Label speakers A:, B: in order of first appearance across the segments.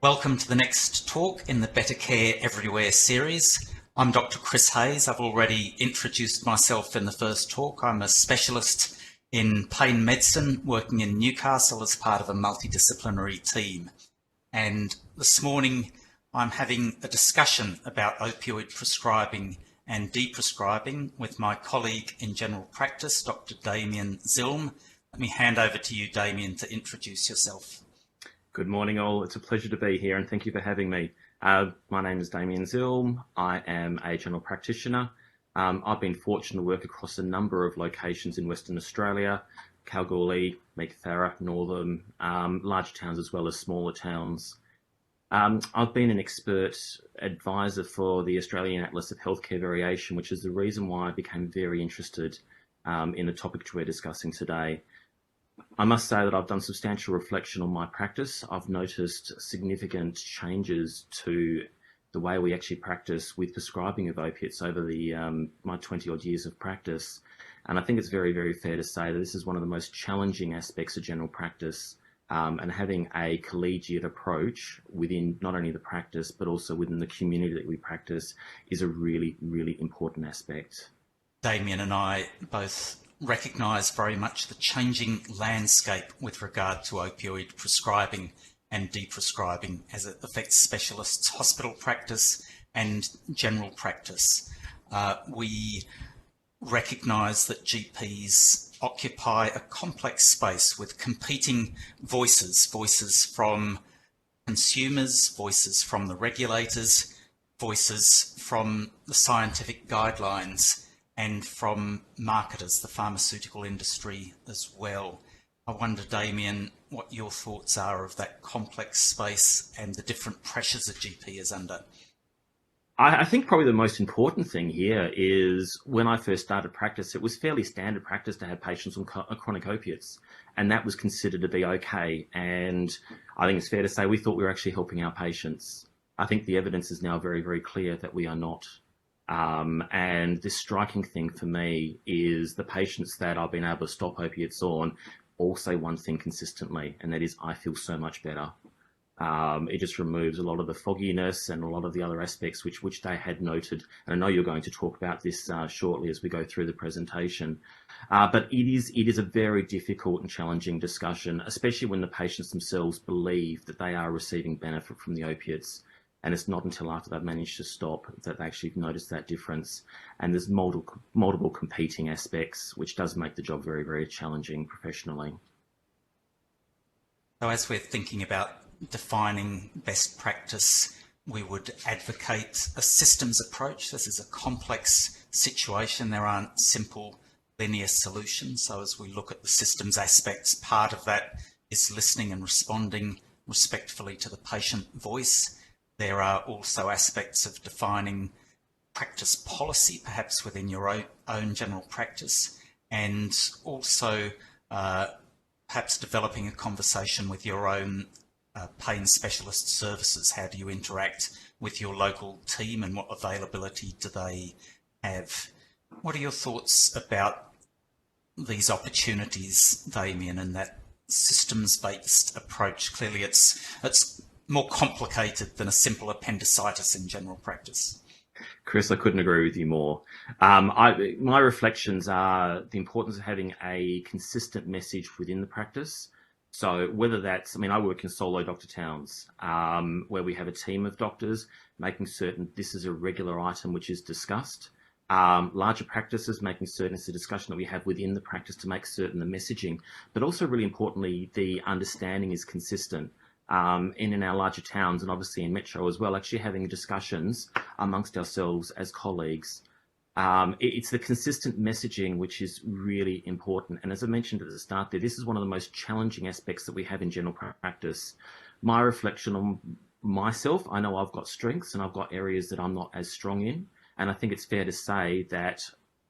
A: Welcome to the next talk in the Better Care Everywhere series. I'm Dr. Chris Hayes. I've already introduced myself in the first talk. I'm a specialist in pain medicine working in Newcastle as part of a multidisciplinary team. And this morning I'm having a discussion about opioid prescribing and deprescribing with my colleague in general practice, Dr. Damien Zilm. Let me hand over to you, Damien, to introduce yourself.
B: Good morning all, it's a pleasure to be here and thank you for having me. My name is Damian Zilm, I am a general practitioner. I've been fortunate to work across a number of locations in Western Australia, Kalgoorlie, Meekatharra, Northern, large towns as well as smaller towns. I've been an expert advisor for the Australian Atlas of Healthcare Variation, which is the reason why I became very interested in the topic which we're discussing today. I must say that I've done substantial reflection on my practice. I've noticed significant changes to the way we actually practice with prescribing of opiates over my 20 odd years of practice. And I think it's very, very fair to say that this is one of the most challenging aspects of general practice, and having a collegiate approach within not only the practice, but also within the community that we practice is a really, really important aspect.
A: Damien and I both recognise very much the changing landscape with regard to opioid prescribing and deprescribing as it affects specialists' hospital practice and general practice. We recognise that GPs occupy a complex space with competing voices from consumers, voices from the regulators, voices from the scientific guidelines, and from marketers, the pharmaceutical industry as well. I wonder, Damien, what your thoughts are of that complex space and the different pressures a GP is under.
B: I think probably the most important thing here is when I first started practice, it was fairly standard practice to have patients on chronic opiates, and that was considered to be okay. And I think it's fair to say we thought we were actually helping our patients. I think the evidence is now very, very clear that we are not. And this striking thing for me is the patients that I've been able to stop opiates on all say one thing consistently, and that is, I feel so much better. It just removes a lot of the fogginess and a lot of the other aspects which they had noted. And I know you're going to talk about this shortly as we go through the presentation. But it is a very difficult and challenging discussion, especially when the patients themselves believe that they are receiving benefit from the opiates. And it's not until after they've managed to stop that they actually notice that difference. And there's multiple competing aspects, which does make the job very, very challenging professionally.
A: So as we're thinking about defining best practice, we would advocate a systems approach. This is a complex situation. There aren't simple linear solutions. So as we look at the systems aspects, part of that is listening and responding respectfully to the patient voice. There are also aspects of defining practice policy, perhaps within your own general practice, and also perhaps developing a conversation with your own pain specialist services. How do you interact with your local team and what availability do they have? What are your thoughts about these opportunities, Damien, and that systems-based approach? Clearly it's more complicated than a simple appendicitis in general practice.
B: Chris, I couldn't agree with you more. My reflections are the importance of having a consistent message within the practice. So whether that's, I work in solo doctor towns, where we have a team of doctors, making certain this is a regular item which is discussed. Larger practices, making certain it's a discussion that we have within the practice to make certain the messaging, but also really importantly, the understanding is consistent. In our larger towns and obviously in Metro as well, actually having discussions amongst ourselves as colleagues. It's the consistent messaging which is really important. And as I mentioned at the start there, this is one of the most challenging aspects that we have in general practice. My reflection on myself, I know I've got strengths and I've got areas that I'm not as strong in. And I think it's fair to say that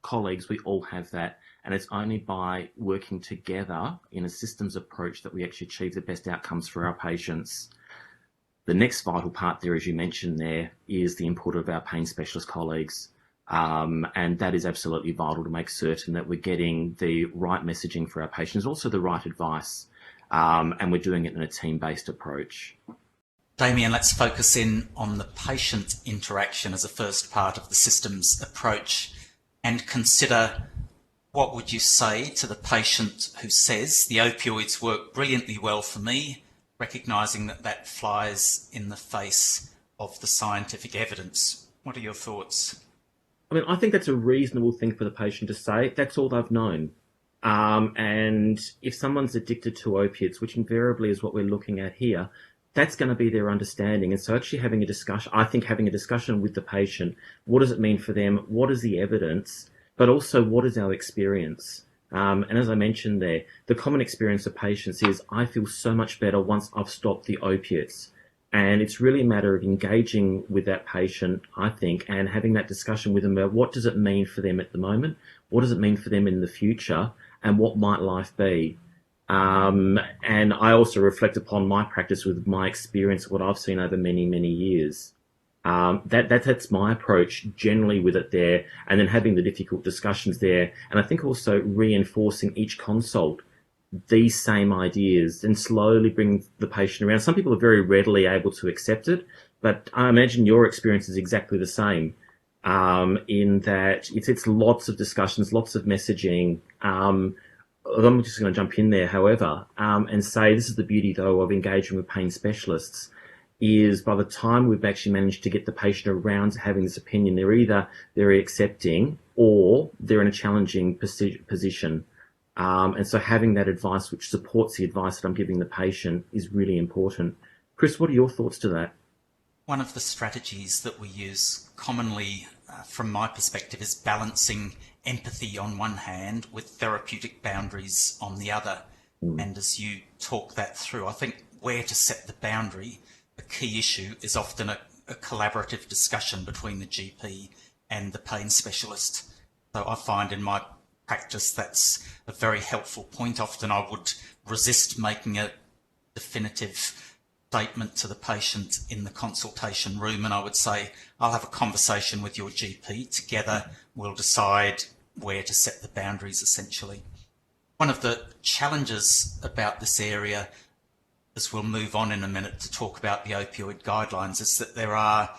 B: colleagues, we all have that. And it's only by working together in a systems approach that we actually achieve the best outcomes for our patients. The next vital part there, as you mentioned there, is the input of our pain specialist colleagues. And that is absolutely vital to make certain that we're getting the right messaging for our patients, also the right advice, and we're doing it in a team-based approach.
A: Damien, let's focus in on the patient interaction as a first part of the systems approach and consider what would you say to the patient who says the opioids work brilliantly well for me, recognising that that flies in the face of the scientific evidence. What are your thoughts?
B: I mean, I think that's a reasonable thing for the patient to say. That's all they've known. And if someone's addicted to opiates, which invariably is what we're looking at here, that's going to be their understanding. And so actually having a discussion, I think having a discussion with the patient, what does it mean for them? What is the evidence? But also what is our experience? And as I mentioned there, the common experience of patients is I feel so much better once I've stopped the opiates. And it's really a matter of engaging with that patient, I think, and having that discussion with them about what does it mean for them at the moment? What does it mean for them in the future? And what might life be? And I also reflect upon my practice with my experience, what I've seen over many, many years. That's my approach generally with it there, and then having the difficult discussions there. And I think also reinforcing each consult these same ideas and slowly bring the patient around. Some people are very readily able to accept it, but I imagine your experience is exactly the same, in that it's lots of discussions, lots of messaging. I'm just going to jump in there, however, and say this is the beauty, though, of engaging with pain specialists, is by the time we've actually managed to get the patient around to having this opinion, they're either very accepting or they're in a challenging position. And so having that advice which supports the advice that I'm giving the patient is really important. Chris, what are your thoughts to that?
A: One of the strategies that we use commonly, from my perspective, is balancing empathy on one hand with therapeutic boundaries on the other. And as you talk that through, I think where to set the boundary, a key issue is often a collaborative discussion between the GP and the pain specialist. So I find in my practice that's a very helpful point. Often I would resist making a definitive statement to the patient in the consultation room, and I would say, I'll have a conversation with your GP. Together we'll decide where to set the boundaries, essentially. One of the challenges about this area, as we'll move on in a minute to talk about the opioid guidelines, is that there are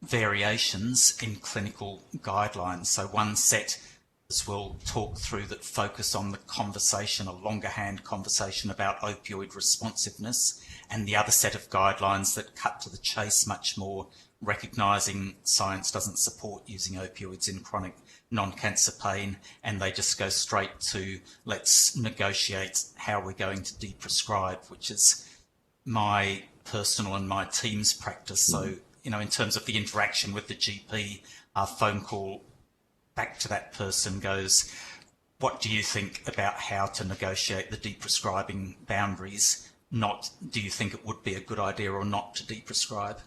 A: variations in clinical guidelines. So one set, as we'll talk through, that focus on the conversation, a longer hand conversation about opioid responsiveness, and the other set of guidelines that cut to the chase much more, recognising science doesn't support using opioids in chronic non-cancer pain, and they just go straight to let's negotiate how we're going to deprescribe, which is my personal and my team's practice. So, you know, in terms of the interaction with the GP, our phone call back to that person goes, what do you think about how to negotiate the deprescribing boundaries? Not, do you think it would be a good idea or not to deprescribe?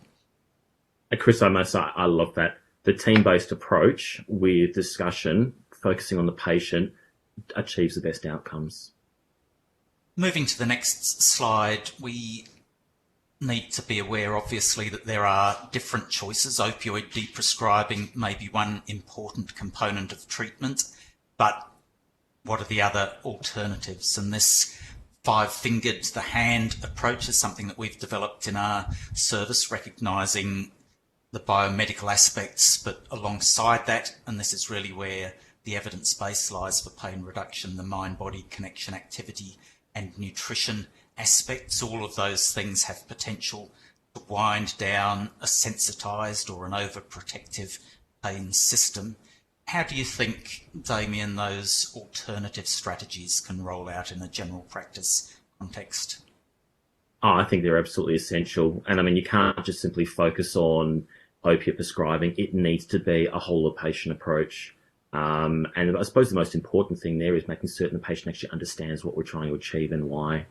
B: Chris, I must say, I love that. The team-based approach with discussion, focusing on the patient, achieves the best outcomes.
A: Moving to the next slide, we need to be aware, obviously, that there are different choices. Opioid deprescribing may be one important component of treatment, but what are the other alternatives? And this five-fingered, the hand approach is something that we've developed in our service, recognising the biomedical aspects, but alongside that, and this is really where the evidence base lies for pain reduction, the mind-body connection, activity and nutrition aspects, all of those things have potential to wind down a sensitised or an overprotective pain system. How do you think, Damien, those alternative strategies can roll out in a general practice context?
B: Oh, I think they're absolutely essential. And I mean, you can't just simply focus on opiate prescribing. It needs to be a whole of patient approach. And I suppose the most important thing there is making certain the patient actually understands what we're trying to achieve and why,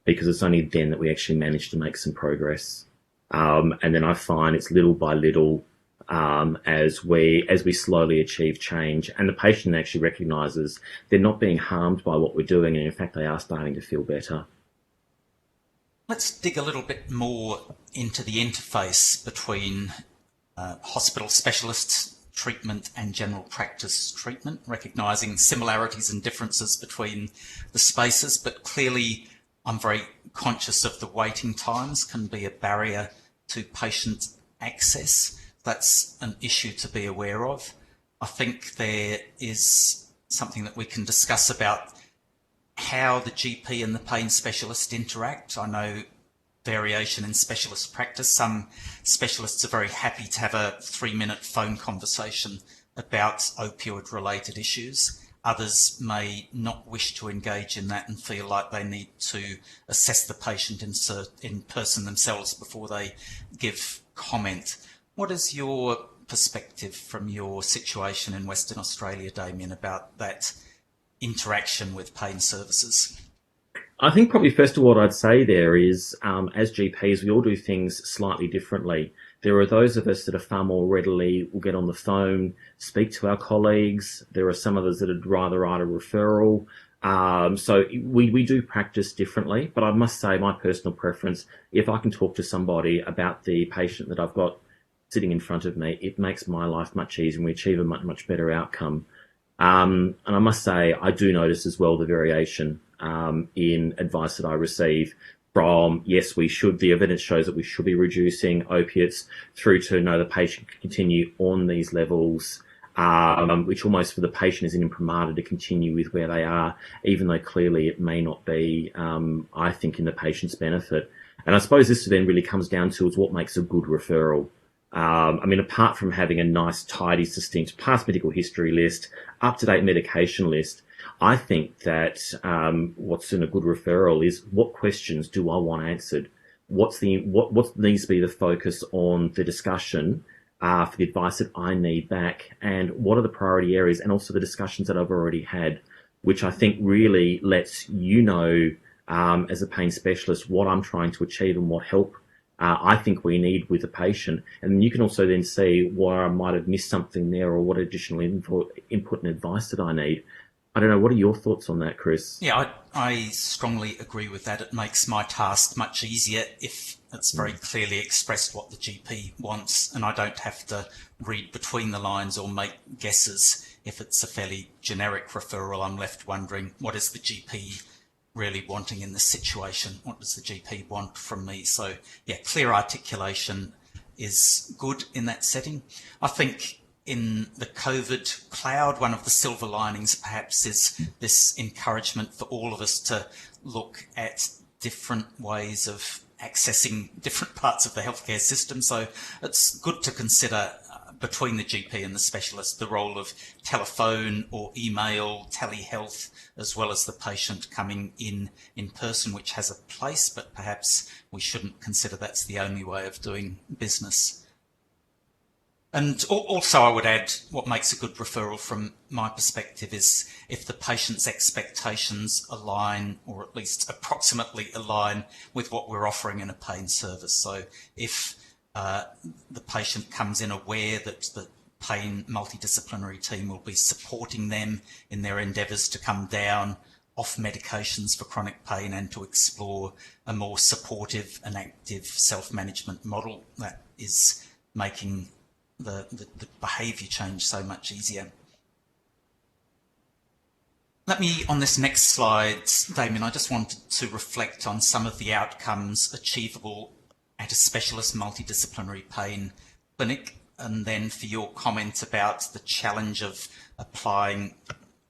B: because it's only then that we actually manage to make some progress. And then I find it's little by little, as we slowly achieve change, and the patient actually recognises they're not being harmed by what we're doing, and in fact they are starting to feel better.
A: Let's dig a little bit more into the interface between hospital specialists treatment and general practice treatment, recognising similarities and differences between the spaces, but clearly I'm very conscious of the waiting times can be a barrier to patient access. That's an issue to be aware of. I think there is something that we can discuss about how the GP and the pain specialist interact. I know variation in specialist practice. Some specialists are very happy to have a 3-minute phone conversation about opioid related issues. Others may not wish to engage in that and feel like they need to assess the patient in person themselves before they give comment. What is your perspective from your situation in Western Australia, Damien, about that interaction with pain services?
B: I think probably first of all, what I'd say there is, as GPs, we all do things slightly differently. There are those of us that are far more readily will get on the phone, speak to our colleagues. There are some others that would rather write a referral. So we do practice differently, but I must say my personal preference, if I can talk to somebody about the patient that I've got sitting in front of me, it makes my life much easier and we achieve a much, much better outcome. And I must say, I do notice as well the variation in advice that I receive from, yes, we should, the evidence shows that we should be reducing opiates, through to no, the patient can continue on these levels, which almost for the patient is an imprimatur to continue with where they are, even though clearly it may not be, I think, in the patient's benefit. And I suppose this then really comes down to is what makes a good referral. I mean, apart from having a nice, tidy, succinct past medical history list, up-to-date medication list, I think that what's in a good referral is what questions do I want answered? What needs to be the focus on the discussion for the advice that I need back, and what are the priority areas, and also the discussions that I've already had, which I think really lets you know as a pain specialist what I'm trying to achieve and what help I think we need with the patient. And you can also then see where I might have missed something there or what additional input and advice that I need. I don't know, what are your thoughts on that, Chris?
A: Yeah, I strongly agree with that. It makes my task much easier if it's very clearly expressed what the GP wants, and I don't have to read between the lines or make guesses. If it's a fairly generic referral, I'm left wondering, what is the GP really wanting in this situation? What does the GP want from me? So yeah, clear articulation is good in that setting. I think in the COVID cloud, one of the silver linings perhaps is this encouragement for all of us to look at different ways of accessing different parts of the healthcare system. So it's good to consider between the GP and the specialist the role of telephone or email, telehealth, as well as the patient coming in person, which has a place, but perhaps we shouldn't consider that's the only way of doing business. And also I would add, what makes a good referral from my perspective is if the patient's expectations align, or at least approximately align, with what we're offering in a pain service. So if the patient comes in aware that the pain multidisciplinary team will be supporting them in their endeavours to come down off medications for chronic pain and to explore a more supportive and active self-management model, that is making the behaviour change so much easier. Let me, on this next slide, Damien, I just wanted to reflect on some of the outcomes achievable at a specialist multidisciplinary pain clinic, and then for your comment about the challenge of applying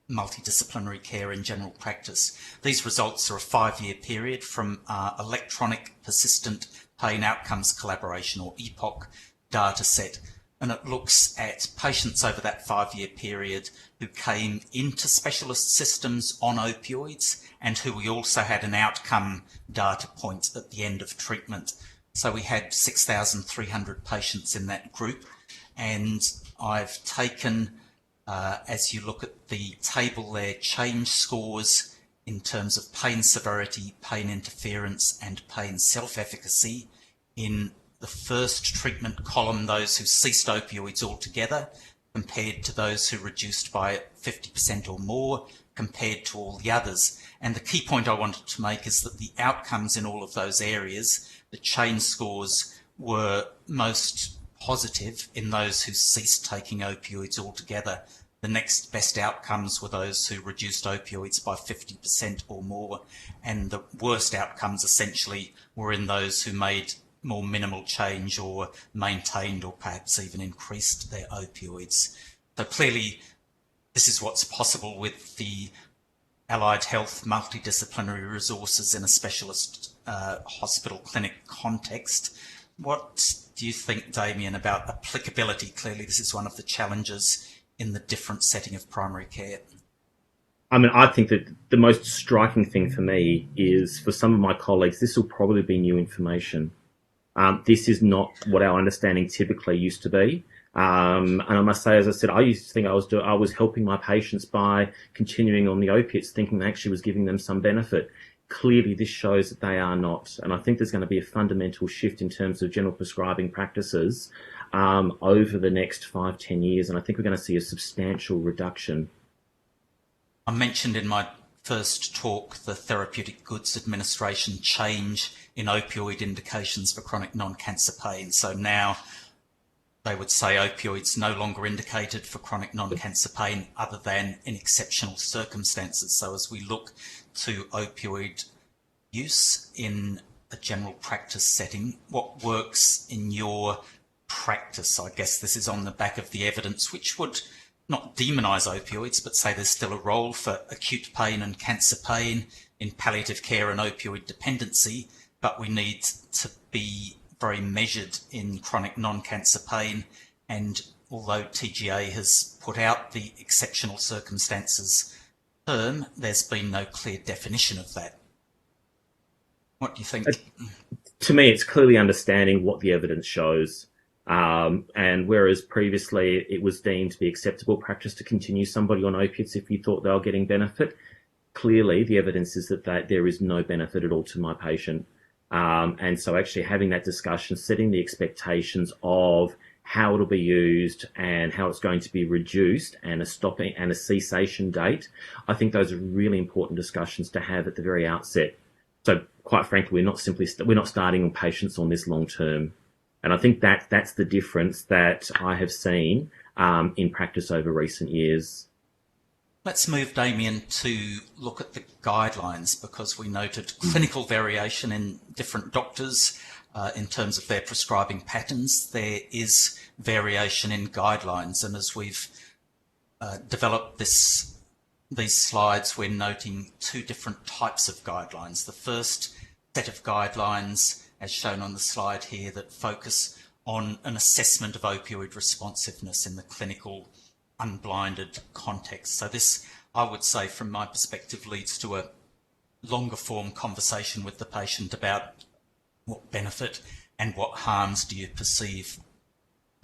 A: multidisciplinary care in general practice. These results are a 5-year period from our electronic persistent pain outcomes collaboration, or EPOC, data set. And it looks at patients over that 5-year period who came into specialist systems on opioids and who we also had an outcome data point at the end of treatment. So we had 6,300 patients in that group, and I've taken, as you look at the table there, change scores in terms of pain severity, pain interference and pain self-efficacy. In the first treatment column, those who ceased opioids altogether, compared to those who reduced by 50% or more, compared to all the others. And the key point I wanted to make is that the outcomes in all of those areas, the change scores, were most positive in those who ceased taking opioids altogether. The next best outcomes were those who reduced opioids by 50% or more, and the worst outcomes essentially were in those who made more minimal change or maintained or perhaps even increased their opioids. So clearly this is what's possible with the allied health multidisciplinary resources in a specialist hospital clinic context. What do you think, Damien, about applicability? Clearly this is one of the challenges in the different setting of primary care.
B: I mean, I think that the most striking thing for me is, for some of my colleagues, this will probably be new information. This is not what our understanding typically used to be. And I must say, as I said, I used to think I was helping my patients by continuing on the opiates, thinking that actually was giving them some benefit. Clearly, this shows that they are not. And I think there's going to be a fundamental shift in terms of general prescribing practices over the next 5-10 years. And I think we're going to see a substantial reduction.
A: I mentioned in my first talk the Therapeutic Goods Administration change in opioid indications for chronic non-cancer pain. So now they would say opioids no longer indicated for chronic non-cancer pain other than in exceptional circumstances. So as we look to opioid use in a general practice setting, what works in your practice? I guess this is on the back of the evidence, which would not demonise opioids, but say there's still a role for acute pain and cancer pain in palliative care and opioid dependency, but we need to be very measured in chronic non-cancer pain. And although TGA has put out the exceptional circumstances term, there's been no clear definition of that. What do you think?
B: To me, it's clearly understanding what the evidence shows. And whereas previously it was deemed to be acceptable practice to continue somebody on opiates if you thought they were getting benefit, clearly the evidence is that there is no benefit at all to my patient. And so actually having that discussion, setting the expectations of how it'll be used and how it's going to be reduced, and a stopping and a cessation date, I think those are really important discussions to have at the very outset. So quite frankly, we're not starting on patients on this long term. And I think that's the difference that I have seen in practice over recent years.
A: Let's move, Damien, to look at the guidelines, because we noted clinical variation in different doctors in terms of their prescribing patterns. There is variation in guidelines, and as we've developed these slides, we're noting two different types of guidelines. The first set of guidelines, as shown on the slide here, that focus on an assessment of opioid responsiveness in the clinical unblinded context. So this, I would say, from my perspective, leads to a longer form conversation with the patient about what benefit and what harms do you perceive.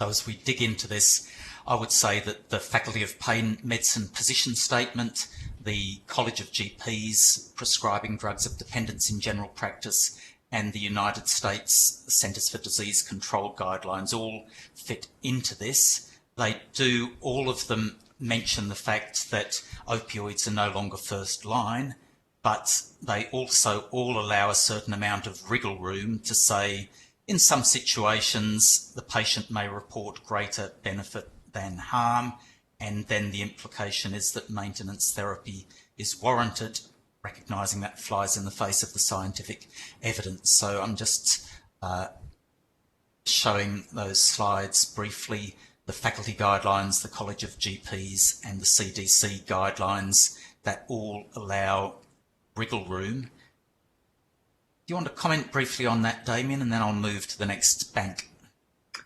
A: So as we dig into this, I would say that the Faculty of Pain Medicine position statement, the College of GPs prescribing drugs of dependence in general practice, and the United States Centers for Disease Control guidelines all fit into this. They do, all of them, mention the fact that opioids are no longer first line, but they also all allow a certain amount of wriggle room to say, in some situations, the patient may report greater benefit than harm, and then the implication is that maintenance therapy is warranted, recognising that flies in the face of the scientific evidence. So I'm just showing those slides briefly. The faculty guidelines, the College of GPs and the CDC guidelines, that all allow wriggle room. Do you want to comment briefly on that, Damien, and then I'll move to the next bank?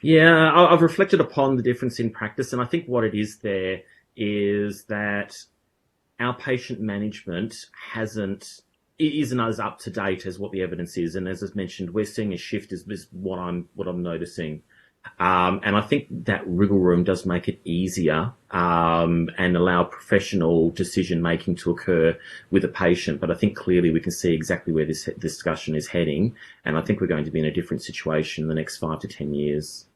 B: Yeah, I've reflected upon the difference in practice, and I think what it is there is that our patient management isn't as up to date as what the evidence is. And as I've mentioned, we're seeing a shift is what I'm noticing. And I think that wriggle room does make it easier and allow professional decision making to occur with a patient. But I think clearly we can see exactly where this discussion is heading, and I think we're going to be in a different situation in the next 5 to 10 years.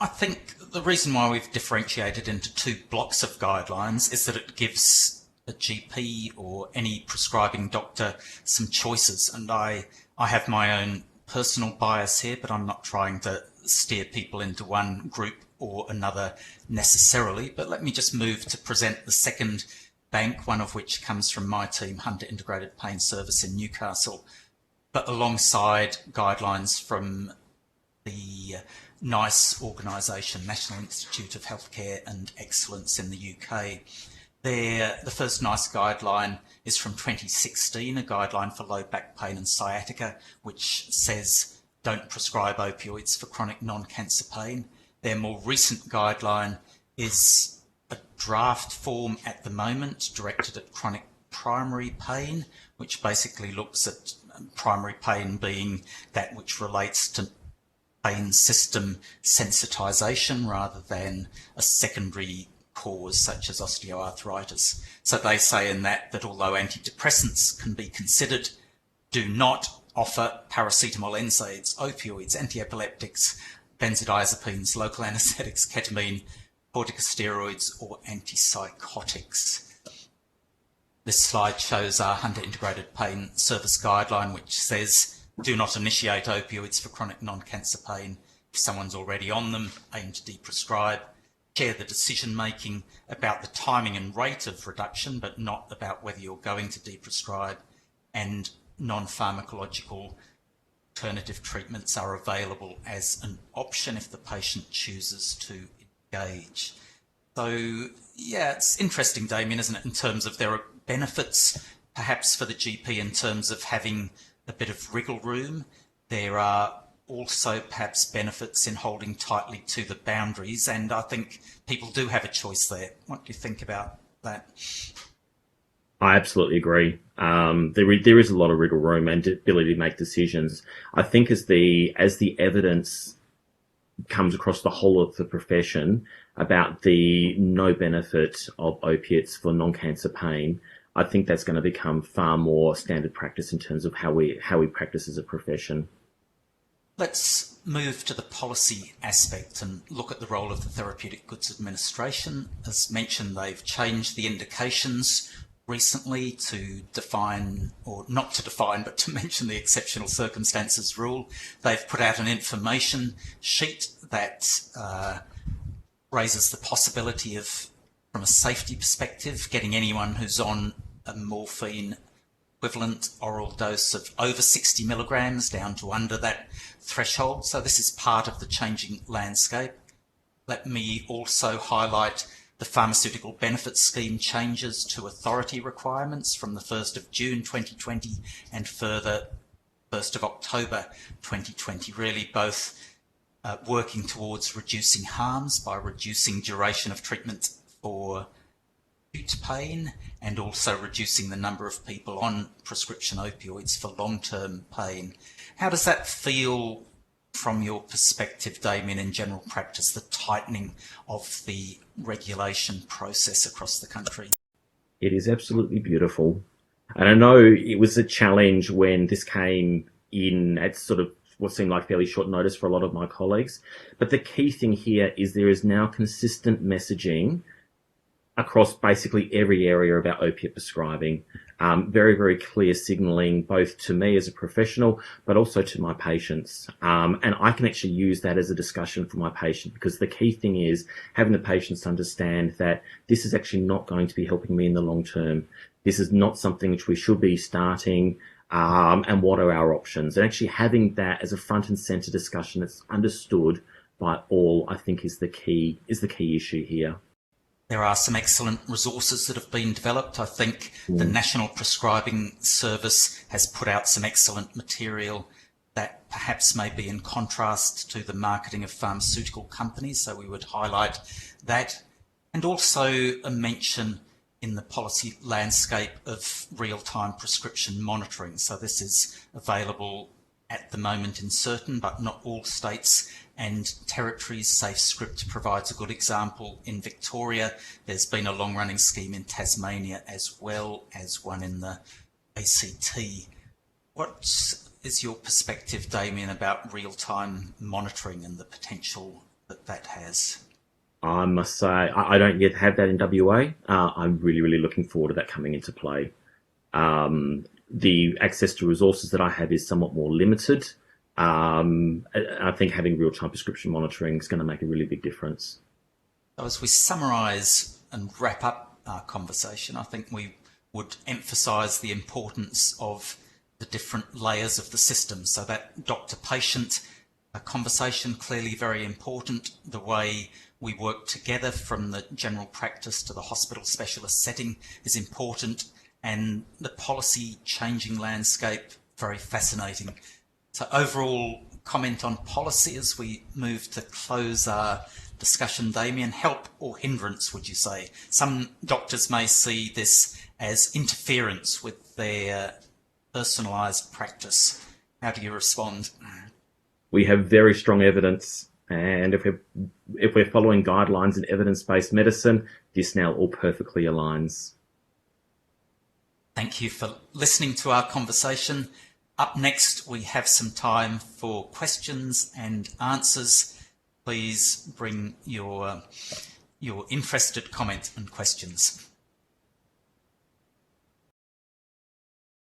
A: I think the reason why we've differentiated into two blocks of guidelines is that it gives a GP or any prescribing doctor some choices. And I have my own personal bias here, but I'm not trying to steer people into one group or another necessarily, but let me just move to present the second bank, one of which comes from my team, Hunter Integrated Pain Service in Newcastle, but alongside guidelines from the NICE organisation, National Institute of Healthcare and Excellence in the UK. The first NICE guideline is from 2016, a guideline for low back pain and sciatica, which says don't prescribe opioids for chronic non-cancer pain. Their more recent guideline is a draft form at the moment directed at chronic primary pain, which basically looks at primary pain being that which relates to pain system sensitization rather than a secondary cause such as osteoarthritis. So they say in that although antidepressants can be considered, do not offer paracetamol, NSAIDs, opioids, antiepileptics, benzodiazepines, local anesthetics, ketamine, corticosteroids or antipsychotics. This slide shows our Hunter Integrated Pain Service guideline, which says do not initiate opioids for chronic non-cancer pain. If someone's already on them, aim to deprescribe. Share the decision making about the timing and rate of reduction, but not about whether you're going to deprescribe. And non-pharmacological alternative treatments are available as an option if the patient chooses to engage. So yeah, it's interesting, Damien, isn't it, in terms of there are benefits perhaps for the GP in terms of having a bit of wriggle room. There are also perhaps benefits in holding tightly to the boundaries, and I think people do have a choice there. What do you think about that?
B: I absolutely agree. There is a lot of wriggle room and ability to make decisions. I think as the evidence comes across the whole of the profession about the no benefit of opiates for non-cancer pain, I think that's going to become far more standard practice in terms of how we practice as a profession.
A: Let's move to the policy aspect and look at the role of the Therapeutic Goods Administration. As mentioned, they've changed the indications recently to define, or not to define, but to mention the exceptional circumstances rule. They've put out an information sheet that raises the possibility of, from a safety perspective, getting anyone who's on a morphine equivalent oral dose of over 60 milligrams down to under that threshold. So this is part of the changing landscape. Let me also highlight the Pharmaceutical Benefits Scheme changes to authority requirements from the 1st of June 2020 and further 1st of October 2020, really both working towards reducing harms by reducing duration of treatment for acute pain and also reducing the number of people on prescription opioids for long-term pain. How does that feel from your perspective, Damien, in general practice, the tightening of the regulation process across the country?
B: It is absolutely beautiful. And I know it was a challenge when this came in at sort of what seemed like fairly short notice for a lot of my colleagues. But the key thing here is there is now consistent messaging across basically every area about opiate prescribing. Very, very clear signalling both to me as a professional, but also to my patients. And I can actually use that as a discussion for my patient, because the key thing is having the patients understand that this is actually not going to be helping me in the long term. This is not something which we should be starting. And what are our options? And actually having that as a front and center discussion that's understood by all, I think is the key issue here.
A: There are some excellent resources that have been developed. I think the National Prescribing Service has put out some excellent material that perhaps may be in contrast to the marketing of pharmaceutical companies, so we would highlight that. And also a mention in the policy landscape of real-time prescription monitoring. So this is available at the moment in certain but not all states and territories. SafeScript provides a good example in Victoria. There's been a long-running scheme in Tasmania as well as one in the ACT. What is your perspective, Damien, about real-time monitoring and the potential that that has?
B: I must say, I don't yet have that in WA. I'm really, really looking forward to that coming into play. The access to resources that I have is somewhat more limited. And I think having real-time prescription monitoring is going to make a really big difference.
A: So as we summarise and wrap up our conversation, I think we would emphasise the importance of the different layers of the system. So that doctor-patient conversation, clearly very important. The way we work together from the general practice to the hospital specialist setting is important. And the policy changing landscape, very fascinating. So overall comment on policy as we move to close our discussion, Damien, help or hindrance, would you say? Some doctors may see this as interference with their personalised practice. How do you respond?
B: We have very strong evidence, and if we're following guidelines in evidence-based medicine, this now all perfectly aligns.
A: Thank you for listening to our conversation. Up next, we have some time for questions and answers. Please bring your interested comment and questions.